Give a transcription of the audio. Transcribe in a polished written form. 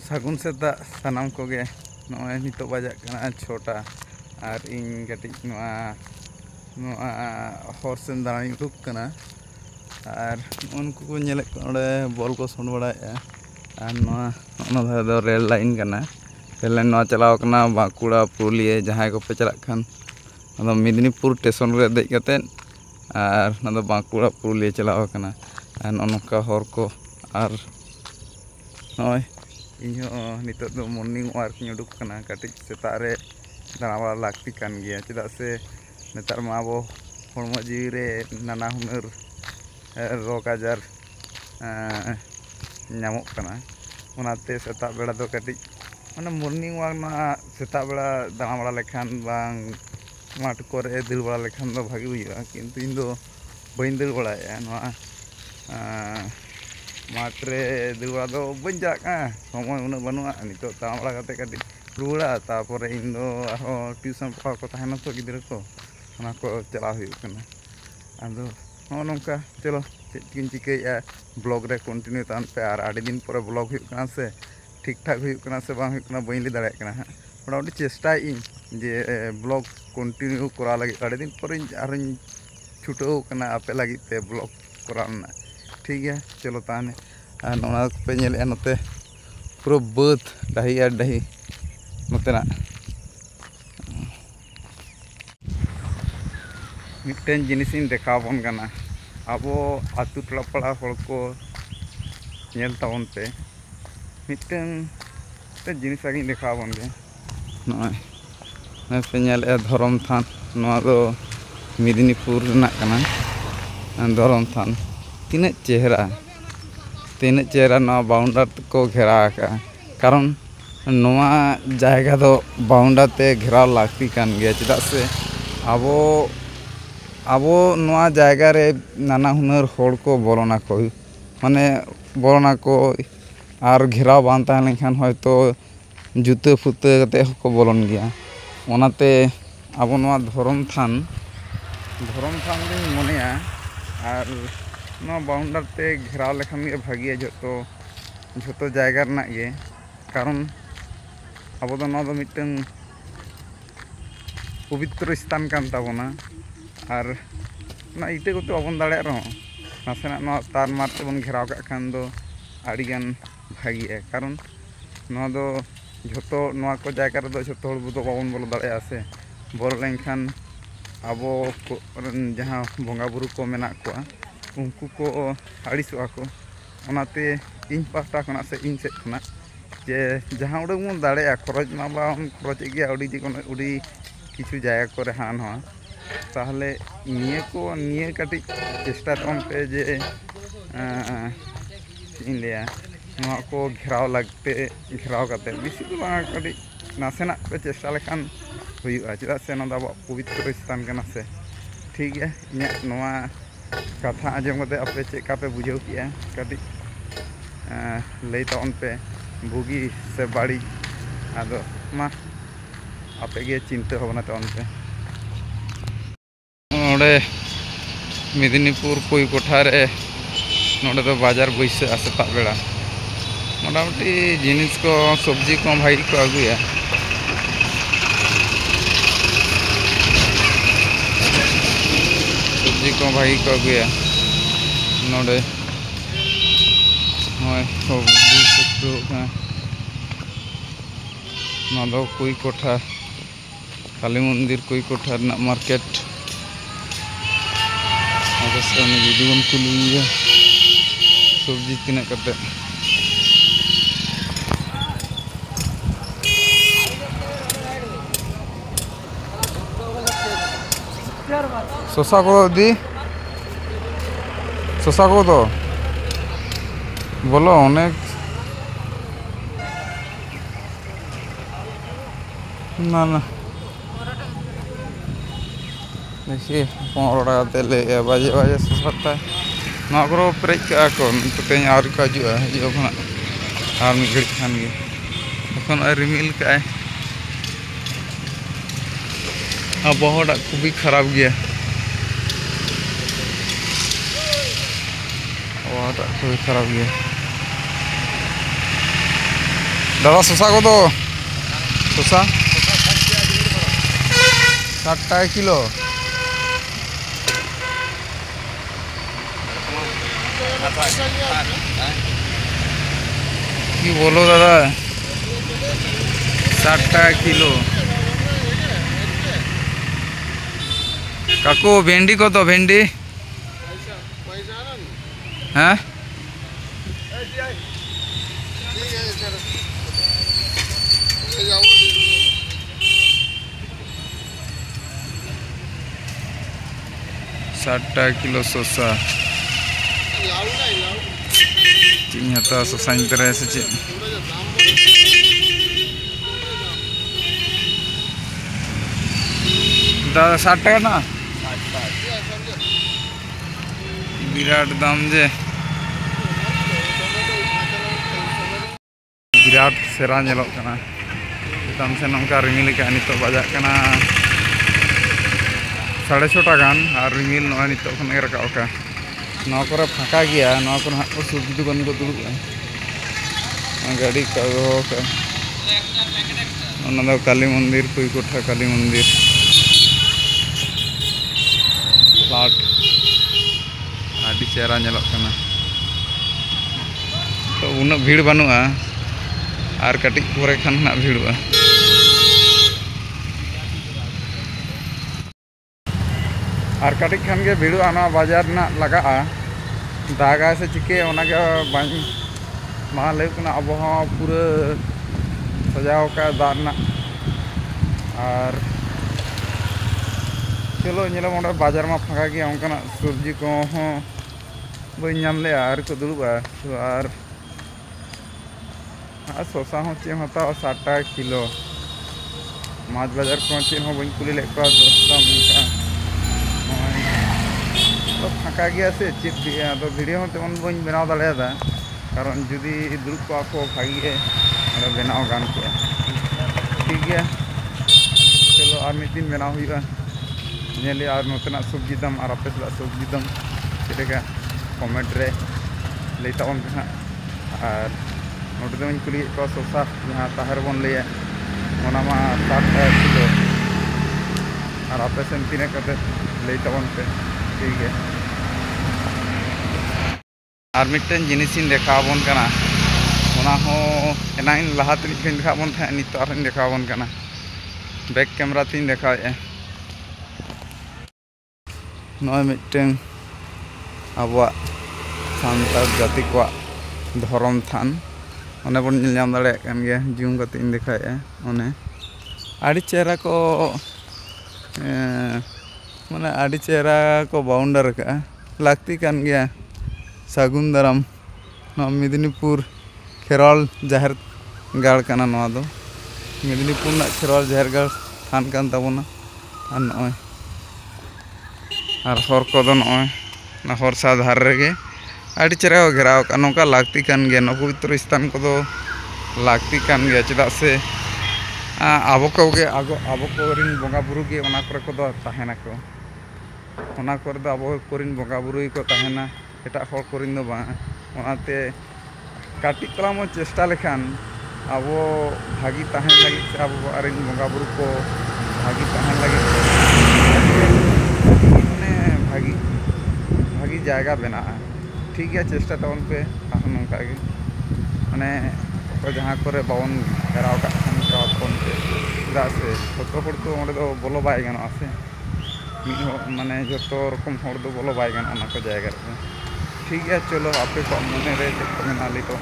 ᱥᱟᱹᱜᱩᱱ ᱥᱮᱛᱟᱜ ᱥᱟᱱᱟᱢ ᱠᱚᱜᱮ ᱱᱚᱜᱼᱚᱭ ᱱᱤᱛᱚᱜ ᱵᱟᱡᱟᱜ ᱠᱟᱱᱟ 6টা ᱟᱨ ᱤᱧ ᱠᱟᱹᱴᱤᱡ ᱱᱚᱣᱟ ᱦᱚᱨ ᱥᱮᱱ ᱫᱟᱬᱟᱧ ᱩᱰᱩᱠ ᱠᱟᱱᱟ ᱟᱨ ᱩᱱᱠᱩ ᱠᱚ ᱧᱮᱞᱮᱫ ᱠᱚᱣᱟ ᱚᱸᱰᱮ ᱵᱚᱞ ᱠᱚ ᱥᱚᱱ ᱵᱟᱲᱟᱭᱮᱫᱼᱟ ᱟᱨ ᱚᱱᱟ ᱫᱷᱟᱨᱮ ᱫᱚ ᱨᱮᱹᱞ ᱞᱟᱭᱤᱱ ᱠᱟᱱᱟ ᱨᱮᱹᱞ ᱞᱟᱭᱤᱱ ᱱᱚᱣᱟ ᱪᱟᱞᱟᱣ ᱠᱟᱱᱟ ᱵᱟᱸᱠᱩᱲᱟ ᱯᱩᱨᱩᱞᱤᱭᱟᱹ ᱡᱟᱦᱟᱸᱭ ᱠᱚᱯᱮ ᱪᱟᱞᱟᱜ ᱠᱷᱟᱱ ᱟᱫᱚ ᱢᱮᱫᱽᱱᱤᱯᱩᱨ ᱥᱴᱮᱥᱚᱱ ᱨᱮ ᱫᱮᱡ ᱠᱟᱛᱮᱫ ᱟᱨ ᱚᱱᱟ ᱫᱚ ᱵᱟᱸᱠᱩᱲᱟ ᱯᱩᱨᱩᱞᱤᱭᱟᱹ ᱪᱟᱞᱟᱣ ᱠᱟᱱᱟ ᱟᱨ ᱱᱚᱜᱼᱚ ᱱᱚᱝᱠᱟ ᱦᱚᱨ ᱠᱚ ᱟᱨ ᱱᱚᱜᱼᱚᱭ ᱤᱧᱦᱚᱸ ᱱᱤᱛᱚᱜ ᱫᱚ ᱢᱚᱨᱱᱤᱝ ᱳᱣᱟᱨᱠ ᱤᱧ ᱩᱰᱩᱠ ᱠᱟᱱᱟ ᱠᱟᱹᱴᱤᱡ ᱥᱮᱛᱟᱜ ᱨᱮ ᱫᱟᱬᱟ ᱵᱟᱲᱟ ᱞᱟᱹᱠᱛᱤ ᱠᱟᱱ ᱜᱮᱭᱟ ᱪᱮᱫᱟᱜ ᱥᱮ ᱱᱮᱛᱟᱨ ᱢᱟ ᱟᱵᱚ ᱦᱚᱲᱢᱚ ᱡᱤᱣᱤ ᱨᱮ ᱱᱟᱱᱟ ᱦᱩᱱᱟᱹᱨ ᱨᱳᱜᱽ ᱟᱡᱟᱨ ᱧᱟᱢᱚᱜ ᱠᱟᱱᱟ ᱚᱱᱟᱛᱮ ᱥᱮᱛᱟᱜ ᱵᱮᱲᱟ ᱫᱚ ᱠᱟᱹᱴᱤᱡ ᱢᱚᱨᱱᱤᱝ ᱳᱣᱟᱨᱠ ᱢᱟ ᱥᱮᱛᱟᱜ ᱵᱮᱲᱟ ᱫᱟᱬᱟ ᱵᱟᱲᱟ ᱞᱮᱠᱷᱟᱱ ᱵᱟᱝ ᱢᱟᱴᱷ ᱠᱚᱨᱮ ᱫᱟᱹᱲ ᱵᱟᱲᱟ ᱞᱮᱠᱷᱟᱱ ᱫᱚ ᱵᱷᱟᱜᱮ ᱵᱩᱡᱷᱟᱹᱜᱼᱟ ᱠᱤᱱᱛᱩ ᱤᱧ ᱫᱚ ᱵᱟᱹᱧ ᱫᱟᱹᱲ ᱵᱟᱲᱟᱭᱮᱫᱼᱟ ᱱᱚᱣᱟ माठ रे दुआ दो बन जाका समय उन्हें बनवा नितो तामड़ा कते कटी रुड़ा तापर इन दो ट्यूशन पढ़ा को तहना तो गिद्रा को ओना को चला हुई कना आदो नोंका चलो चेकिन चिकेया ब्लॉग रे कंटिन्यू तान पे आर आडी दिन पर ब्लॉग हुई कना से ठीक ठाक हुई कना से बांग हुई कना बइन ली दाड़े कना मोटामुटी चेष्टा इन जे ब्लॉग कंटिन्यू करा लगे आडी दिन पर आरिन छुटो कना आपे लगी ते ब्लॉग कराना ठीक है चलो ताने नोना पे नेले नोते पूरा बात डाही और डाही नोतेना मिट्टन जिनिसिन देखा बन कना आबो आतु टोला पड़ा हड़ को नेल ताबन पे मिट्टन ते जिनिस आगे देखा बन के नय पे नेले धरम थान नोआ दो मेदिनीपुर रना कना धरम थान तीन चेहरा ना बाउंडर को घेरा का कारण नोआ जायगा दो बाउंडर ते घेरा लागती कान गया चेदा से आबो आबो नोआ जायगा रे नाना हुनर होड़ को बोलना को माने बोलना को आर घेरा बान तहन लेखान हयतो जुते फुते कते को बोलन गया ओनाते आबो नोआ धरम थान दिन मनेया आर नोआ बाउंडर ते घेराव लेखान गे भागिया झोतो जायगा रना गे कारण अब दो नोआ दो मिटन पवित्र स्थान कान ताबोना आर ना इटे कोते बाबन दाड़े रहो नासेना नोआ तार मार ते बन घेराव का खान दो आड़ीगान भागिया कारण नोआ दो झोतो नोआ को जायगा रे दो झोतो हड़ दो बाबन बोलो दाड़े से बोल लेखान आबो जहाँ बंगा बुरु को मेना को उनको को आड़ीसोआ को ओनाते इन पास्टा खना से इन सेट खना जे जहाँ उड़े मन दाड़े खरच मा बाम खरच गया उड़ी जी कोनो उड़ी किछु जायगा करे हान हा ताहले निये काटी चेष्टा तम पे जे इन लिया नोआ को घेराव लगते घेराव करते बेसी तो बा काटी नासेना पे चेष्टा लेखान हुआ चेदा से ना दो पवित्र स्थान कना से ठीक है इन्या नोआ कथा आजम कते आपे चेका पे बुझाव किया कटी लई तन पे बुगी से बाड़ी आदो मा आपे गे चिंता भावना तन पे नोडे मेदिनीपुर कोई कोठा रे नोडे तो बाजार बैसे सेता बेड़ा मोटामुटी जिनिस को सब्जी को भाई को अगुया सब्जी को भाई को अगुया नोडे कोई कोठा काली मंदिर कोई कोठा मार्केट दीदी बन कुलिया सब्जी तीना कते शशा को दी शशा को तो बोलो अनेक ना ना देखिए 15 टाका ले बाजे बाजे सस्ता ना को प्रेज का को तेज आरी को हजुआ हजु खना आर मी घड़ी खान गे एखन रिमिल का आबहावा खूब खराब गया आबहावा खूब खराब गया দাদা শসা কত? শসা 60 টাকা কিলো। কি বলো দাদা, 60 টাকা কিলো। কাকু ভেন্ডি কত? ভেন্ডি হ্যাঁ ষাট টাকা কিলো শসা। চিনি হাতা শসাኝ তারা এসেছে। দাদা 60 টাকা না? বিরাট দাম যে, বিরাট সেরা ñeloᱜ ᱠᱟᱱᱟ। ᱪᱮᱛᱟᱱ ᱥᱮ ᱱᱚᱝᱠᱟ ᱨᱤᱢᱤᱞ ᱟᱠᱟᱜᱼᱟ, ᱱᱤᱛᱚᱜ ᱵᱟᱡᱟᱜ ᱠᱟᱱᱟ 6:30 ᱜᱟᱱ ᱟᱨ ᱨᱤᱢᱤᱞ ᱱᱚᱜᱼᱚᱭ ᱱᱤᱛᱚᱜ ᱠᱷᱚᱱ ᱜᱮ ᱨᱟᱠᱟᱵ ᱟᱠᱟᱜᱼᱟ। ᱱᱚᱣᱟ ᱠᱚᱨᱮ ᱯᱷᱟᱸᱠᱟ ᱜᱮᱭᱟ, ᱱᱚᱣᱟ ᱠᱚᱨᱮ ᱦᱟᱸᱜ ᱠᱚ ᱥᱚᱵᱽᱡᱤ ᱫᱚᱠᱟᱱ ᱠᱚ ᱫᱩᱲᱩᱵᱼᱟ। गाड़ी का काली मंदिर कुईकोठा काली मंदिर फ्लाट आदि चेहरा ñeloᱜ ᱠᱟᱱᱟ। तो उन्ना भीड़ बानुआ और कटिक पोरे खान ना भीड़ुआ। और कटिक खान के भीड़ुआ ना बाजार ना लगा दागा से चिके ओनागे बानी मा लैक ना आबहावा पूरा सजाव का दाना। और चलो ñeलो मोंडे बाजार में फाँका गया उनका सब्जी को बी नाम ले और को दुड़ुबा। और शसा हो चे हताव 60 टाका किलो। माछ बाजार को चे हो बी कुली लेक 10 दाम तो फाँका गया से चेत तो भिडियो तेमन बी बनाव दाड़ा कारण जुदी दुड़ुब को भागे बनाव गान के ठीक गया। चलो और मिद दिन बनाव हुआ नेले और नोतना सब्जी दाम और आपे सदा सब्जी दाम चेका कमेंट रे लई ताबन पे हाँ। और नोटे दो कुली को शसा जहाँ ताहर बन लिया ओना मा 60 टाका किलो और आपे सेन तीना कते लई ताबन पे ठीक है। और मिट्टन जिनिस देखाबन कना ओना हो एनाइन लहा तनिक कहीं देखाबन था नित और देखाबन कना बैक कैमरा तीन देखाए नय मिट्टन आबुआ सान्तार जाति को धर्म थान ओने बन नाम दाड़े कान गया जूम कते इन देखाए ओने आड़ी चेहरा को माने आड़ी चेहरा को बाउंडर का लाक्ति कान गया। सागुन दाराम मेदिनीपुर खेराल जाहिर गाड़ काना नवा दो मेदिनीपुर ना खेराल जाहिर गाड़ थान कान ताबोना। और नय और हर को नय ना हर साधार रेगे आड़ी चेहरा को घेराव का नौका लाक्ति कान गया। न पवित्र स्थान को लाक्ति कान गया चेदा से आबो को बंगा बुरु गे ओना करे को ताहेना को ओना करे दो आबो कोरिन बंगा बुरु को ताहेना एटा हर कोरिन दो बा ओनाते काटिक तलाम चेष्टा लेखान आबो भागी ताहेन लगी से आबो आरिन बंगा बुरु को भागी ताहेन लगी माने भागी भागी जायगा बना ठीक है। चेष्टा तबन पे नौका गे माने जहाँ करे बावन घेराव का चेदा से जो हर तो अंडे बोलो बाय गाना से माने जो रकम हर दो बोलो बाय गाना को जायगा ठीक है। चलो आपे को मने रे चेक को मेना लई तो